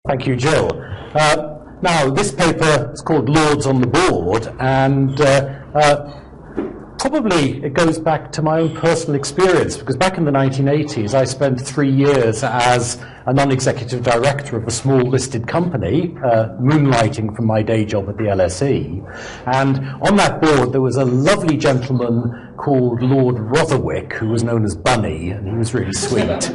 Thank you, Jill. Now, this paper is called Lords on the Board, and probably it goes back to my own personal experience, because back in the 1980s, I spent 3 years as a non-executive director of a small listed company, moonlighting from my day job at the LSE. And on that board, there was a lovely gentleman called Lord Rotherwick, who was known as Bunny, and he was really sweet.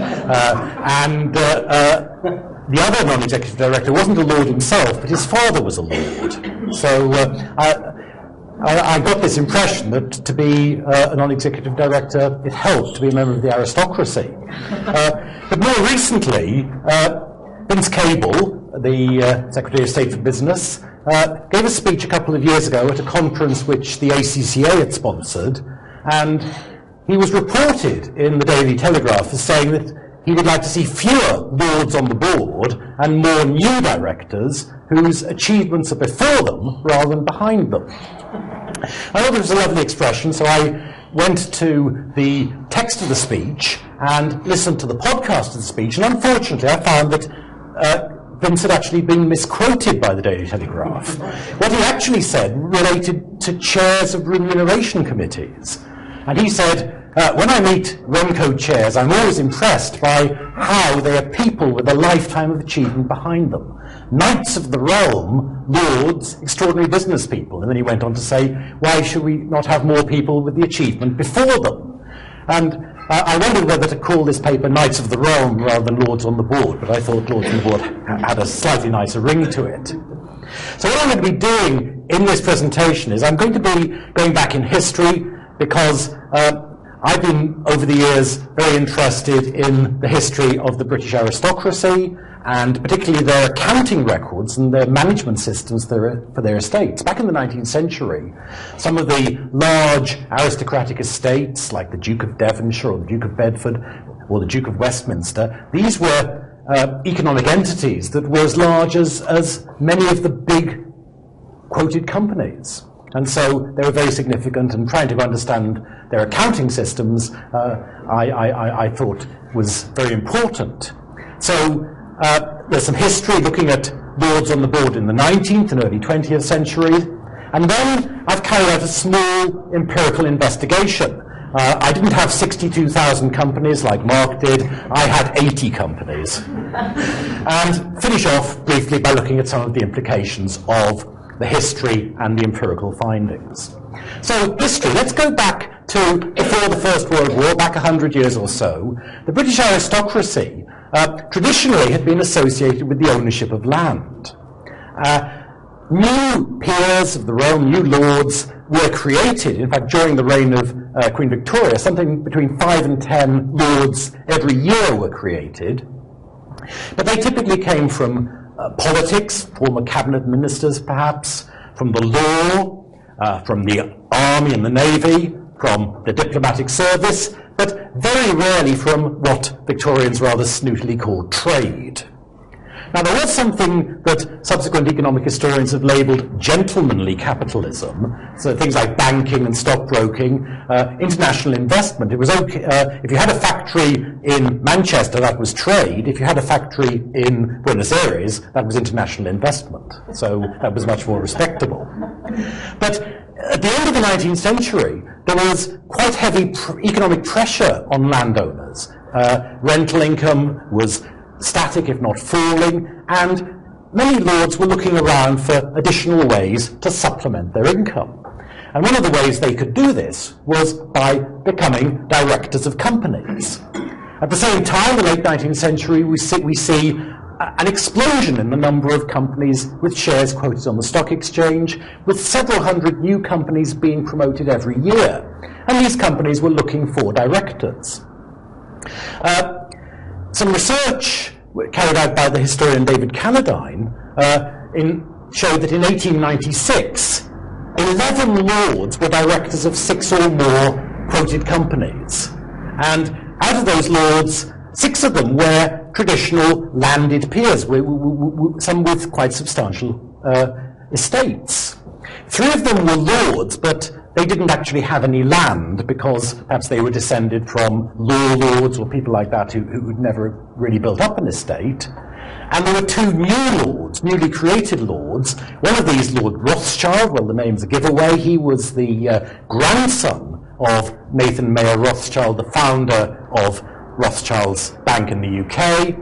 The other non-executive director wasn't a lord himself, but his father was a lord. So I got this impression that to be a non-executive director, it helped to be a member of the aristocracy. But more recently, Vince Cable, the Secretary of State for Business, gave a speech a couple of years ago at a conference which the ACCA had sponsored, and he was reported in the Daily Telegraph as saying that he would like to see fewer lords on the board and more new directors whose achievements are before them rather than behind them. I thought it was a lovely expression, so I went to the text of the speech and listened to the podcast of the speech, and unfortunately I found that Vince had actually been misquoted by the Daily Telegraph. What he actually said related to chairs of remuneration committees. And he said, when I meet Remco chairs, I'm always impressed by how they are people with a lifetime of achievement behind them. Knights of the realm, lords, extraordinary business people. And then he went on to say, why should we not have more people with the achievement before them? And I wondered whether to call this paper Knights of the Realm rather than Lords on the Board, but I thought Lords on the Board had a slightly nicer ring to it. So what I'm going to be doing in this presentation is I'm going to be going back in history, because I've been, over the years, very interested in the history of the British aristocracy, and particularly their accounting records and their management systems for their estates. Back in the 19th century, some of the large aristocratic estates, like the Duke of Devonshire or the Duke of Bedford or the Duke of Westminster, these were economic entities that were as large as many of the big quoted companies. And so they were very significant, and trying to understand their accounting systems, I thought was very important. So there's some history looking at lords on the board in the 19th and early 20th century. And then I've carried out a small empirical investigation. I didn't have 62,000 companies like Mark did. I had 80 companies. And finish off briefly by looking at some of the implications of the history and the empirical findings. So history, let's go back to before the First World War, back 100 years or so. The British aristocracy traditionally had been associated with the ownership of land. New peers of the realm, new lords, were created. In fact, during the reign of Queen Victoria, something between 5 and 10 lords every year were created. But they typically came from politics, former cabinet ministers perhaps, from the law, from the army and the navy, from the diplomatic service, but very rarely from what Victorians rather snootily called trade. Now, there was something that subsequent economic historians have labelled gentlemanly capitalism, so things like banking and stockbroking, international investment. It was okay, if you had a factory in Manchester, that was trade. If you had a factory in Buenos Aires, that was international investment. So that was much more respectable. But at the end of the 19th century, there was quite heavy economic pressure on landowners. Rental income was static, if not falling, and many lords were looking around for additional ways to supplement their income. And one of the ways they could do this was by becoming directors of companies. At the same time, in the late 19th century, we see an explosion in the number of companies with shares quoted on the stock exchange, with several hundred new companies being promoted every year. And these companies were looking for directors. Some research carried out by the historian David Cannadine showed that in 1896, 11 lords were directors of 6 or more quoted companies. And out of those lords, 6 of them were traditional landed peers, some with quite substantial estates. 3 of them were lords, but they didn't actually have any land because perhaps they were descended from law lords or people like that who'd never really built up an estate. And there were two new lords, newly created lords. One of these, Lord Rothschild, well, the name's a giveaway. He was the grandson of Nathan Mayer Rothschild, the founder of Rothschild's Bank in the UK.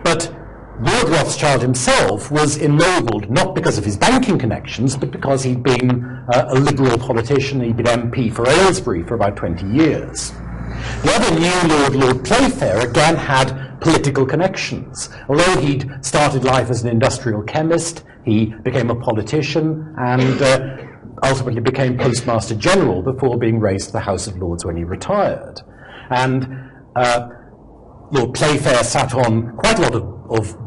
But Lord Rothschild himself was ennobled not because of his banking connections, but because he'd been a liberal politician. He'd been MP for Aylesbury for about 20 years. The other new lord, Lord Playfair, again had political connections. Although he'd started life as an industrial chemist, he became a politician and ultimately became Postmaster General before being raised to the House of Lords when he retired. And Lord Playfair sat on quite a lot of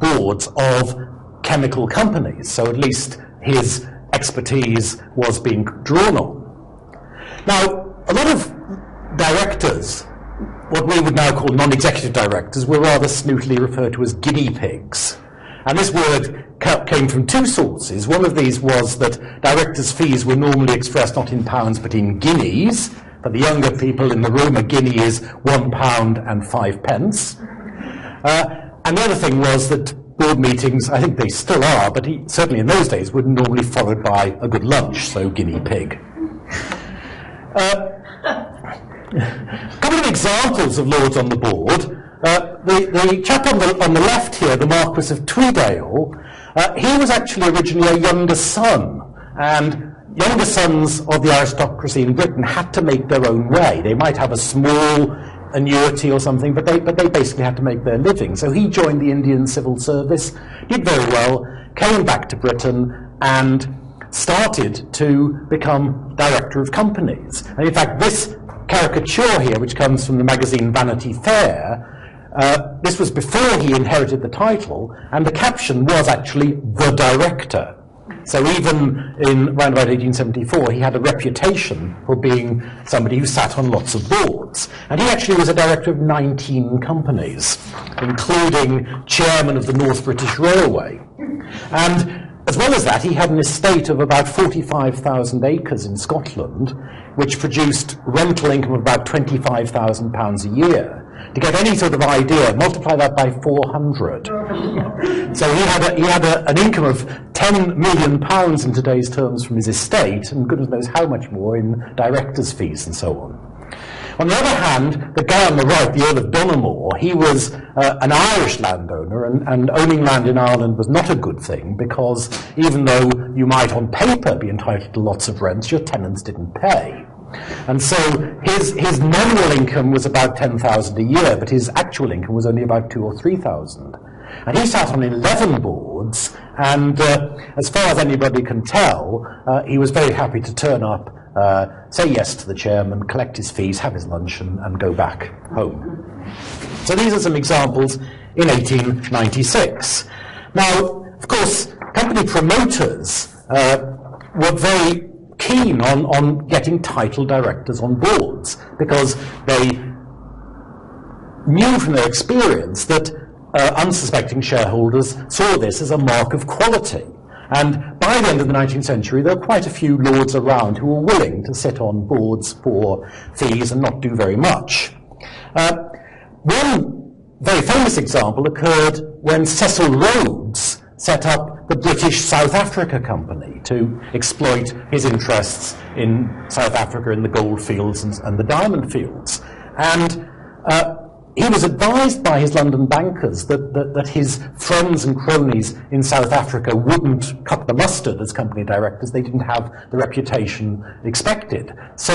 boards of chemical companies, so at least his expertise was being drawn on. Now, a lot of directors, what we would now call non-executive directors, were rather snootily referred to as guinea pigs. And this word came from two sources. One of these was that directors' fees were normally expressed not in pounds but in guineas. For the younger people in the room, a guinea is £1 and 5 pence. And the other thing was that board meetings, I think they still are, but certainly in those days, were normally followed by a good lunch, so guinea pig. A couple of examples of lords on the board. The chap on the left here, the Marquis of Tweedale, he was actually originally a younger son, and younger sons of the aristocracy in Britain had to make their own way. They might have a small annuity or something, but they basically had to make their living. So he joined the Indian Civil Service, did very well, came back to Britain, and started to become director of companies. And in fact, this caricature here, which comes from the magazine Vanity Fair, this was before he inherited the title, and the caption was actually "the director." So even in around about 1874, he had a reputation for being somebody who sat on lots of boards. And he actually was a director of 19 companies, including chairman of the North British Railway. And as well as that, he had an estate of about 45,000 acres in Scotland, which produced rental income of about £25,000 a year. To get any sort of idea, multiply that by 400. So he had an income of £10 million in today's terms from his estate, and goodness knows how much more in directors' fees and so on. On the other hand, the guy on the right, the Earl of Donoughmore, he was an Irish landowner, and owning land in Ireland was not a good thing, because even though you might on paper be entitled to lots of rents, your tenants didn't pay. And so his nominal income was about £10,000 a year, but his actual income was only about £2,000 or £3,000. And he sat on 11 boards, and as far as anybody can tell, he was very happy to turn up, say yes to the chairman, collect his fees, have his lunch, and go back home. So these are some examples in 1896. Now, of course, company promoters were very keen on getting titled directors on boards, because they knew from their experience that unsuspecting shareholders saw this as a mark of quality. And by the end of the 19th century, there were quite a few lords around who were willing to sit on boards for fees and not do very much. One very famous example occurred when Cecil Rhodes set up the British South Africa Company to exploit his interests in South Africa in the gold fields and the diamond fields. And he was advised by his London bankers that his friends and cronies in South Africa wouldn't cut the mustard as company directors. They didn't have the reputation expected. So,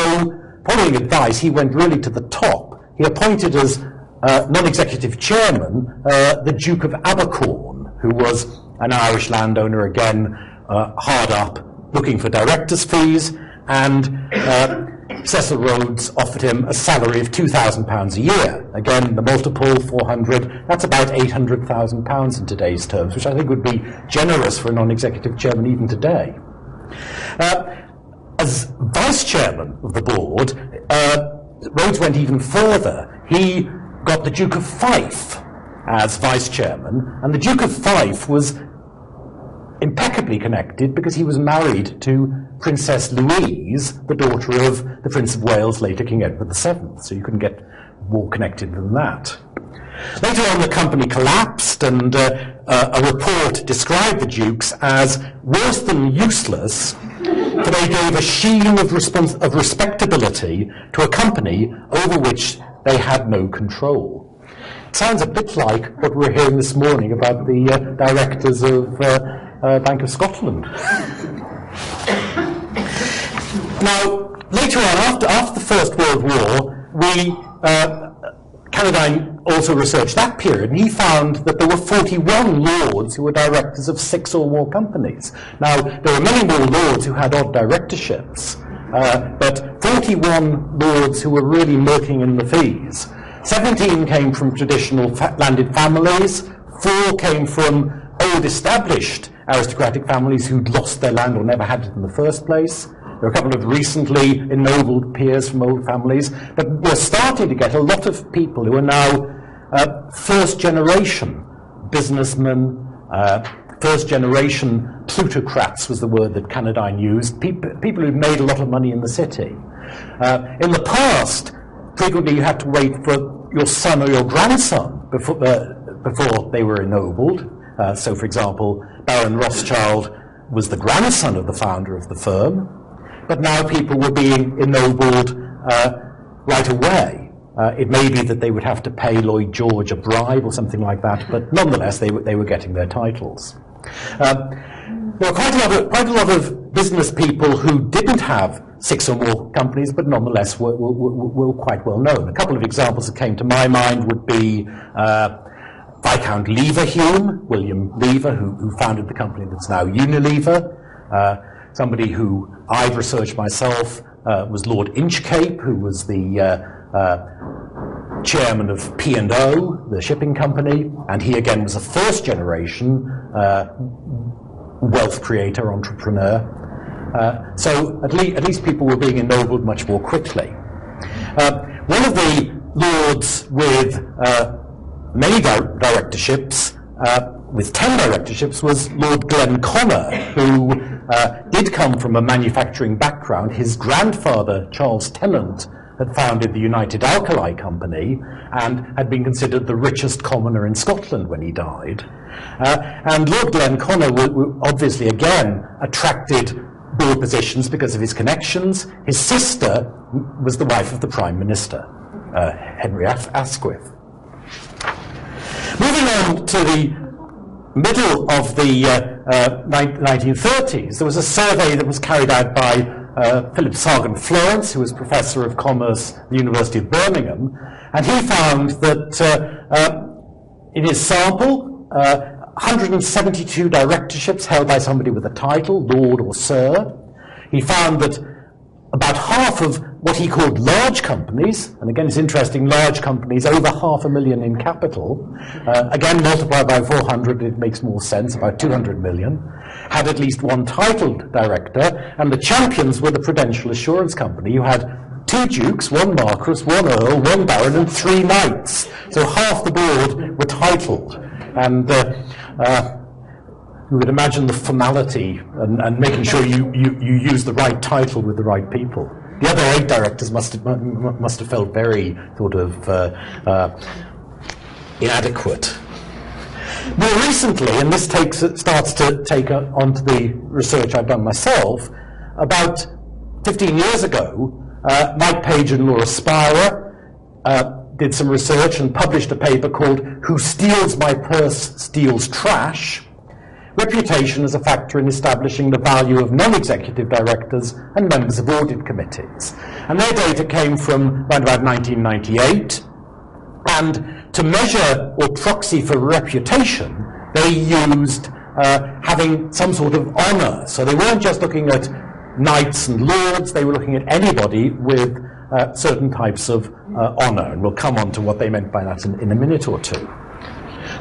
following advice, he went really to the top. He appointed as non-executive chairman the Duke of Abercorn, who was an Irish landowner, again, hard up, looking for directors' fees, and Cecil Rhodes offered him a salary of £2,000 a year. Again, the multiple, 400, that's about £800,000 in today's terms, which I think would be generous for a non-executive chairman even today. As vice chairman of the board, Rhodes went even further. He got the Duke of Fife as vice chairman, and the Duke of Fife was impeccably connected because he was married to Princess Louise, the daughter of the Prince of Wales, later King Edward VII. So you couldn't get more connected than that. Later on, the company collapsed, and a report described the Dukes as worse than useless, for they gave a sheen of respectability to a company over which they had no control. It sounds a bit like what we're hearing this morning about the directors of Bank of Scotland. Now, later on, after the First World War, Canadyne also researched that period, and he found that there were 41 lords who were directors of 6 or more companies. Now, there were many more lords who had odd directorships, but 41 lords who were really milking in the fees. 17 came from traditional landed families, 4 came from old established aristocratic families who'd lost their land or never had it in the first place. There are a couple of recently ennobled peers from old families, but we're starting to get a lot of people who are now first-generation businessmen, first-generation plutocrats was the word that Canadyne used, people who'd made a lot of money in the city. In the past, frequently you had to wait for your son or your grandson before they were ennobled. So, for example, Baron Rothschild was the grandson of the founder of the firm. But now people were being ennobled right away. It may be that they would have to pay Lloyd George a bribe or something like that, but nonetheless they were getting their titles. There were quite a lot of business people who didn't have 6 or more companies, but nonetheless were quite well known. A couple of examples that came to my mind would be Viscount Leverhulme, William Lever, who founded the company that's now Unilever. Somebody who I've researched myself was Lord Inchcape, who was the chairman of P&O, the shipping company, and he again was a first-generation wealth creator, entrepreneur. So at least people were being ennobled much more quickly. One of the lords with many directorships, with 10 directorships, was Lord Glenconner, who did come from a manufacturing background. His grandfather, Charles Tennant, had founded the United Alkali Company and had been considered the richest commoner in Scotland when he died. And Lord Glenconner obviously again attracted board positions because of his connections. His sister was the wife of the Prime Minister, Henry Asquith. Moving on to the middle of the 1930s, there was a survey that was carried out by Philip Sargent Florence, who was Professor of Commerce at the University of Birmingham, and he found that in his sample, 172 directorships held by somebody with a title, Lord or Sir. He found that about half of what he called large companies, and again it's interesting, large companies over $500,000 in capital, again multiplied by 400 it makes more sense, about 200 million, had at least one titled director, and the champions were the Prudential Assurance Company, who had 2 dukes, 1 marquis, 1 earl, 1 baron, and 3 knights. So half the board were titled, and you would imagine the formality and making sure you use the right title with the right people. The other 8 directors must have felt very sort of inadequate. More recently, and this starts to take onto the research I've done myself, about 15 years ago, Mike Page and Laura Spira did some research and published a paper called "Who Steals My Purse Steals Trash: Reputation as a Factor in Establishing the Value of Non-Executive Directors and Members of Audit Committees." And their data came from around about 1998. And to measure or proxy for reputation, they used having some sort of honour. So they weren't just looking at knights and lords, they were looking at anybody with certain types of honour. And we'll come on to what they meant by that in a minute or two.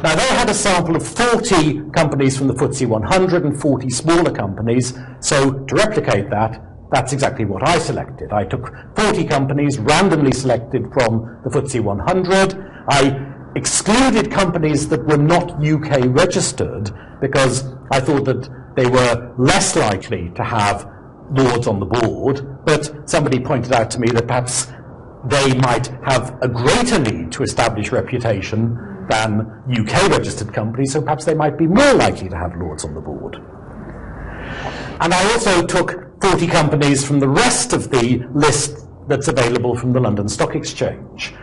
Now, they had a sample of 40 companies from the FTSE 100 and 40 smaller companies. So to replicate that, that's exactly what I selected. I took 40 companies randomly selected from the FTSE 100. I excluded companies that were not UK registered because I thought that they were less likely to have lords on the board. But somebody pointed out to me that perhaps they might have a greater need to establish reputation than UK registered companies, so perhaps they might be more likely to have lords on the board. And I also took 40 companies from the rest of the list that's available from the London Stock Exchange.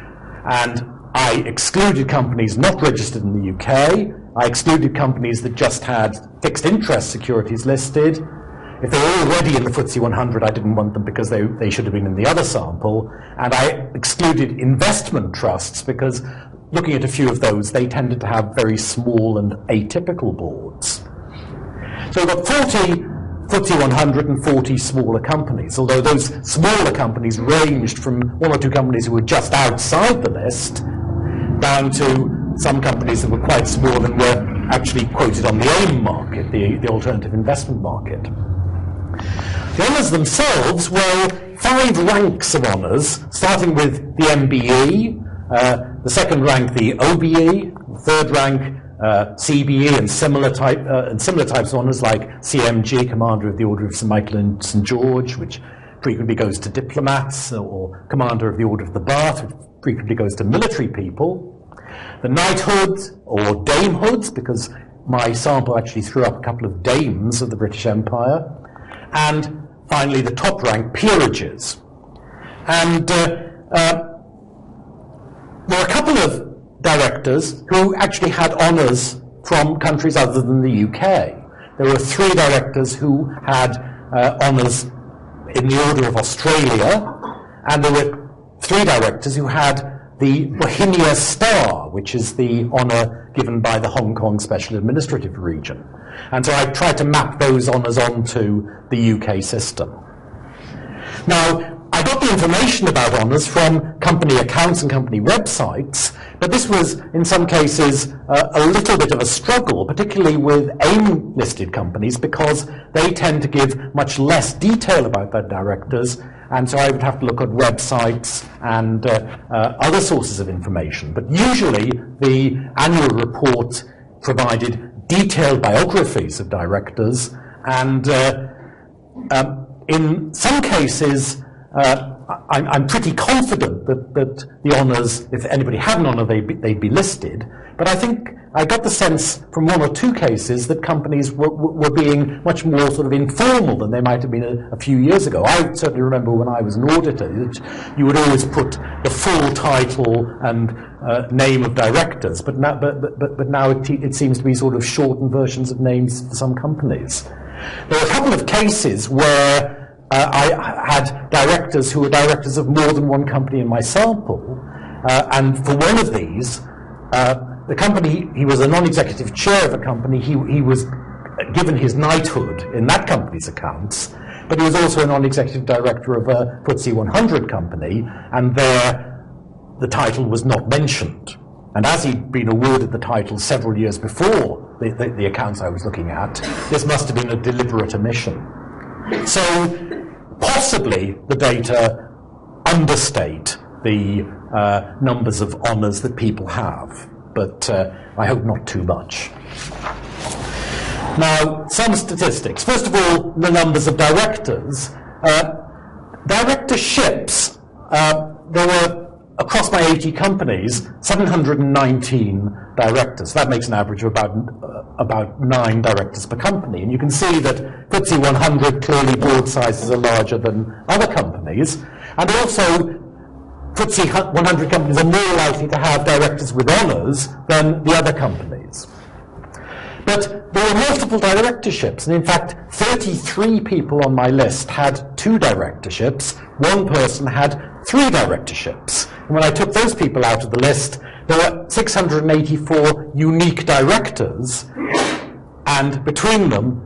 And I excluded companies not registered in the UK. I excluded companies that just had fixed interest securities listed. If they were already in the FTSE 100, I didn't want them because they should have been in the other sample. And I excluded investment trusts because, looking at a few of those, they tended to have very small and atypical boards. So we've got 40 FTSE 100 and 40 smaller companies, although those smaller companies ranged from one or two companies who were just outside the list down to some companies that were quite small and were actually quoted on the AIM market, the alternative investment market. The honours themselves were 5 ranks of honours, starting with the MBE, the second rank the OBE, the third rank CBE and similar types of honours like CMG, Commander of the Order of St Michael and St George, which frequently goes to diplomats, or Commander of the Order of the Bath, which frequently goes to military people. The knighthood or damehoods, because my sample actually threw up a couple of dames of the British Empire, and finally the top rank, peerages. And there were a couple of directors who actually had honours from countries other than the UK. There were 3 directors who had honours in the Order of Australia, and there were 3 directors who had the Bohemia Star, which is the honour given by the Hong Kong Special Administrative Region. And so I tried to map those honours onto the UK system. Now, I got the information about honours from company accounts and company websites, but this was, in some cases, a little bit of a struggle, particularly with AIM-listed companies, because they tend to give much less detail about their directors, and so I would have to look at websites and other sources of information. But usually, the annual report provided detailed biographies of directors, and in some cases, I'm pretty confident that the honours, if anybody had an honour, they'd be listed. But I think I got the sense from 1 or 2 cases that companies were being much more sort of informal than they might have been a few years ago. I certainly remember when I was an auditor that you would always put the full title and name of directors, but now it seems to be sort of shortened versions of names for some companies. There were a couple of cases where I had directors who were directors of more than one company in my sample, and for one of these, the company, he was a non-executive chair of a company, he was given his knighthood in that company's accounts, but he was also a non-executive director of a FTSE 100 company, and there the title was not mentioned. And as he'd been awarded the title several years before the accounts I was looking at, this must have been a deliberate omission. So possibly the data understate the numbers of honours that people have, but I hope not too much. Now, some statistics. First of all, the numbers of directors. Directorships, there were, across my 80 companies, 719 directors. That makes an average of about 9 directors per company. And you can see that FTSE 100, clearly board sizes are larger than other companies. And also, FTSE 100 companies are more likely to have directors with honours than the other companies. But there were multiple directorships, and in fact, 33 people on my list had 2 directorships. One person had 3 directorships. And when I took those people out of the list, there were 684 unique directors, and between them,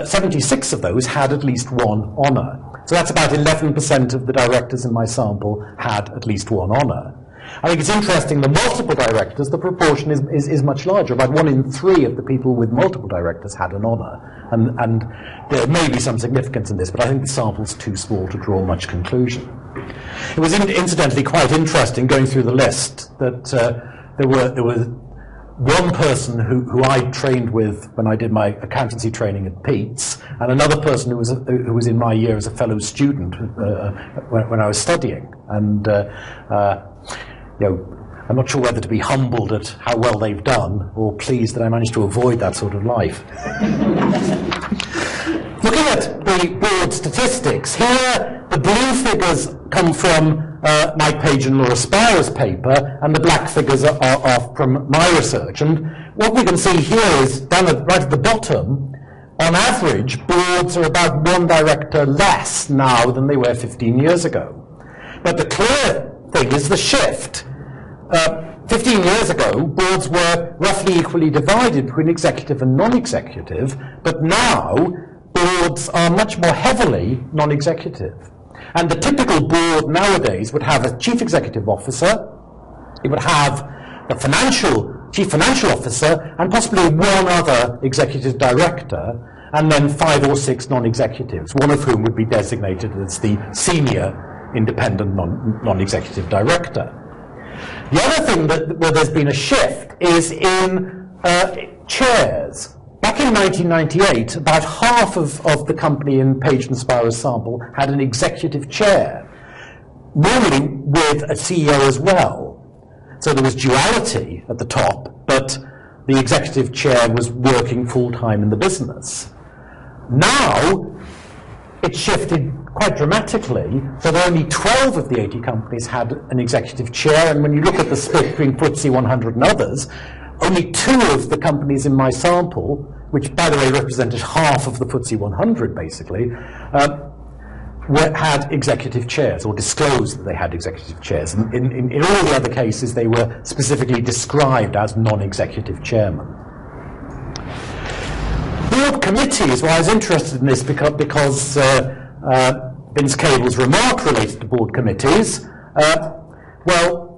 76 of those had at least 1 honour. So that's about 11% of the directors in my sample had at least 1 honour. I think it's interesting, the multiple directors, the proportion is much larger. About 1 in 3 of the people with multiple directors had an honour. And there may be some significance in this, but I think the sample's too small to draw much conclusion. It was incidentally quite interesting going through the list that there were one person who I trained with when I did my accountancy training at Pete's, and another person who was in my year as a fellow student when I was studying. And I'm not sure whether to be humbled at how well they've done or pleased that I managed to avoid that sort of life. Looking at the board statistics, here the blue figures come from Mike Page and Laura Sparrow's paper, and the black figures are from my research. And what we can see here is, down right at the bottom, on average, boards are about one director less now than they were 15 years ago. But the clear thing is the shift. 15 years ago, boards were roughly equally divided between executive and non-executive, but now boards are much more heavily non-executive. And the typical board nowadays would have a chief executive officer, it would have the chief financial officer, and possibly one other executive director, and then 5 or 6 non-executives, one of whom would be designated as the senior independent non-executive director. The other thing where there's been a shift is in chairs. Back in 1998, about half of the company in Page and Sparrow's sample had an executive chair, normally with a CEO as well. So there was duality at the top, but the executive chair was working full-time in the business. Now, it shifted quite dramatically, so that only 12 of the 80 companies had an executive chair, and when you look at the split between FTSE 100 and others, only 2 of the companies in my sample, which by the way represented half of the FTSE 100 basically, had executive chairs, or disclosed that they had executive chairs. And in all the other cases, they were specifically described as non-executive chairmen. Board committees, well, I was interested in this because Vince Cable's remark related to board committees. Well,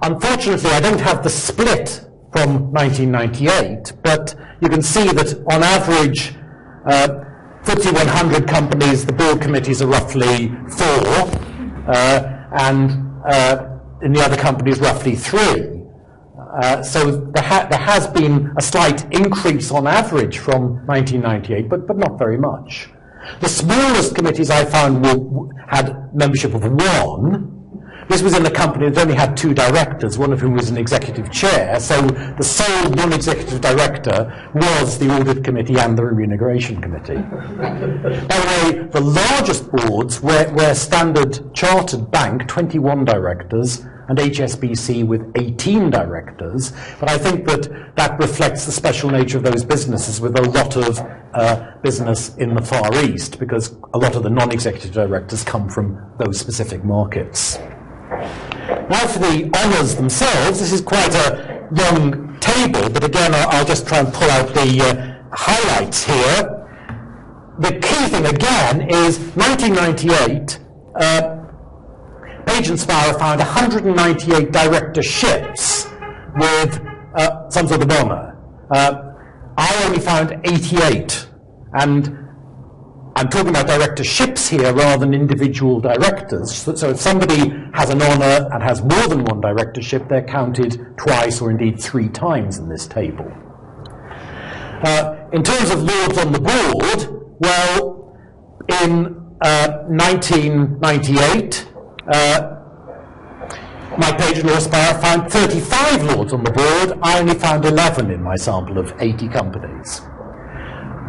unfortunately, I don't have the split from 1998, but you can see that on average, FTSE 100 companies, the board committees are roughly 4, and in the other companies, roughly 3. So there has been a slight increase on average from 1998, but not very much. The smallest committees I found had membership of 1. This was in a company that only had 2 directors, one of whom was an executive chair, so the sole non-executive director was the audit committee and the remuneration committee. By the way, the largest boards were Standard Chartered Bank, 21 directors, and HSBC with 18 directors, but I think that reflects the special nature of those businesses with a lot of business in the Far East, because a lot of the non-executive directors come from those specific markets. Now for the honours themselves, this is quite a long table, but again I'll just try and pull out the highlights here. The key thing again is 1998, Page and Sparrow found 198 directorships with some sort of honour. I only found 88, and I'm talking about directorships here rather than individual directors. So if somebody has an honour and has more than one directorship, they're counted twice or indeed 3 times in this table. In terms of lords on the board, well, in 1998, Mike Page and Laura Sparrow found 35 lords on the board. I only found 11 in my sample of 80 companies.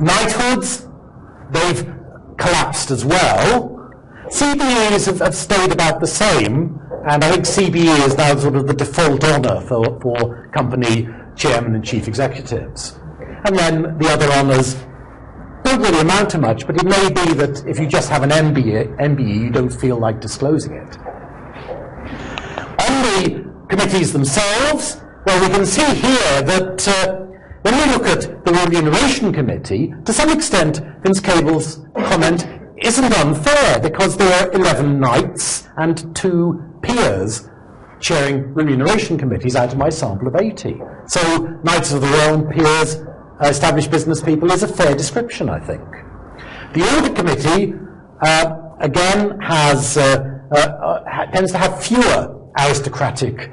Knighthoods, they've collapsed as well. CBEs have stayed about the same, and I think CBE is now sort of the default honour for company chairman and chief executives. And then the other honours don't really amount to much, but it may be that if you just have an MBE, you don't feel like disclosing it. On the committees themselves, well, we can see here that when we look at the Remuneration Committee, to some extent, Vince Cable's comment isn't unfair, because there are 11 knights and 2 peers chairing Remuneration Committees out of my sample of 80. So Knights of the Realm, peers, established business people is a fair description, I think. The Audit Committee, again, tends to have fewer aristocratic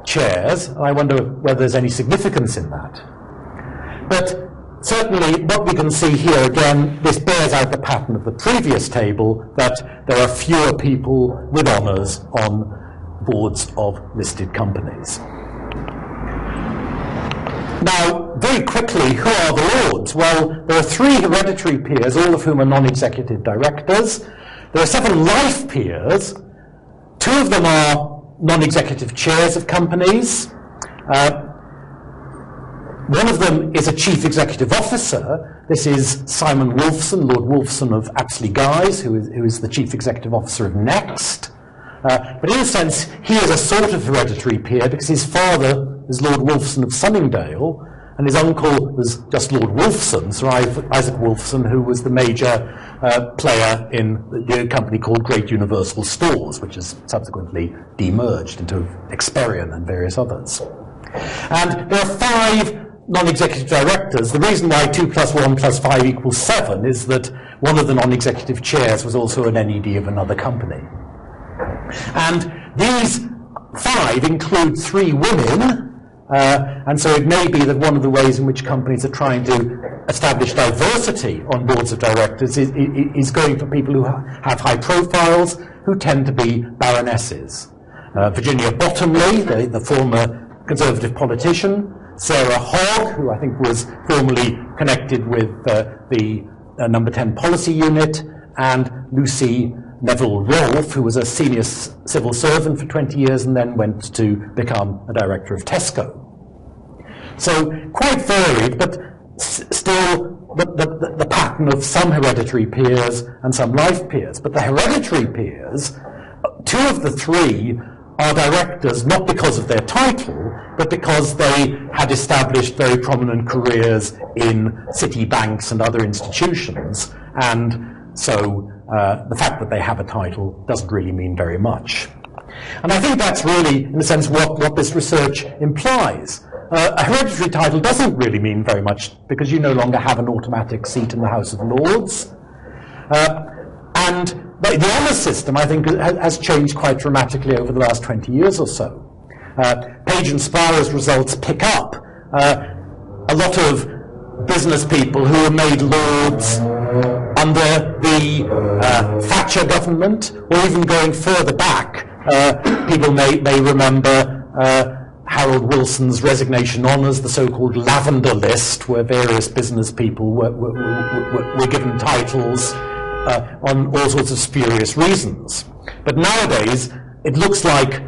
chairs, and I wonder whether there's any significance in that. But certainly what we can see here, again, this bears out the pattern of the previous table, that there are fewer people with honours on boards of listed companies. Now, very quickly, who are the lords? Well, there are 3 hereditary peers, all of whom are non-executive directors. There are 7 life peers. 2 of them are non-executive chairs of companies. One of them is a chief executive officer. This is Simon Wolfson, Lord Wolfson of Apsley Guise, who is the chief executive officer of Next. But in a sense, he is a sort of hereditary peer because his father is Lord Wolfson of Sunningdale, and his uncle was just Lord Wolfson, Sir Isaac Wolfson, who was the major player in the company called Great Universal Stores, which has subsequently demerged into Experian and various others. And there are 5 non-executive directors. The reason why 2 + 1 + 5 = 7 is that one of the non-executive chairs was also an NED of another company. And these 5 include 3 women, and so it may be that one of the ways in which companies are trying to establish diversity on boards of directors is going for people who have high profiles, who tend to be baronesses. Virginia Bottomley, the former Conservative politician, Sarah Hogg, who I think was formerly connected with the Number 10 Policy Unit, and Lucy Neville Rolfe, who was a senior civil servant for 20 years and then went to become a director of Tesco. So quite varied, but still the pattern of some hereditary peers and some life peers. But the hereditary peers, 2 of the 3 are directors not because of their title, but because they had established very prominent careers in city banks and other institutions, and so the fact that they have a title doesn't really mean very much. And I think that's really, in a sense, what this research implies. A hereditary title doesn't really mean very much because you no longer have an automatic seat in the House of Lords. And the honour system, I think, has changed quite dramatically over the last 20 years or so. Page and Sparrow's results pick up a lot of business people who were made lords under the Thatcher government, or even going further back. People may remember Harold Wilson's resignation honours, the so-called lavender list, where various business people were given titles on all sorts of spurious reasons. But nowadays, it looks like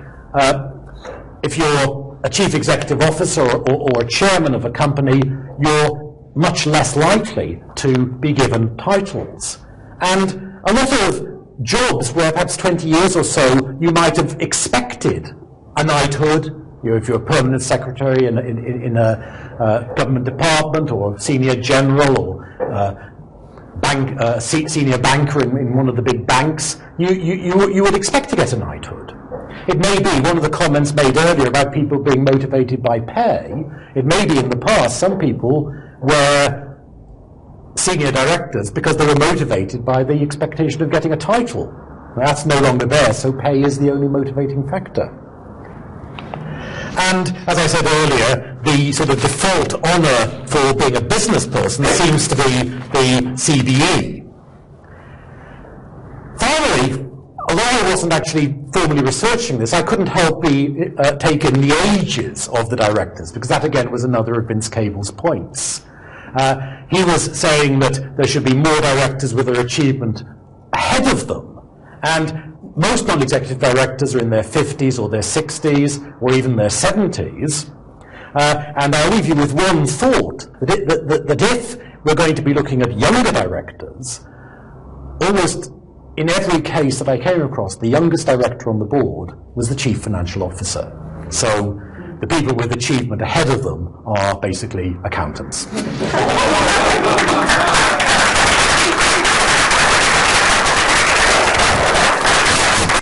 if you're a chief executive officer or a chairman of a company, you're much less likely to be given titles. And a lot of jobs where perhaps 20 years or so you might have expected a knighthood, if you're a permanent secretary in a government department, or senior general, or senior banker in one of the big banks, you would expect to get a knighthood. It may be, one of the comments made earlier about people being motivated by pay, it may be in the past some people were senior directors because they were motivated by the expectation of getting a title. That's no longer there, so pay is the only motivating factor. And, as I said earlier, the sort of default honour for being a business person seems to be the CBE. Finally, although I wasn't actually formally researching this, I couldn't help take in the ages of the directors, because that again was another of Vince Cable's points. He was saying that there should be more directors with their achievement ahead of them, and most non-executive directors are in their 50s or their 60s or even their 70s. And I'll leave you with one thought, that if we're going to be looking at younger directors, almost in every case that I came across, the youngest director on the board was the chief financial officer. So the people with achievement ahead of them are basically accountants.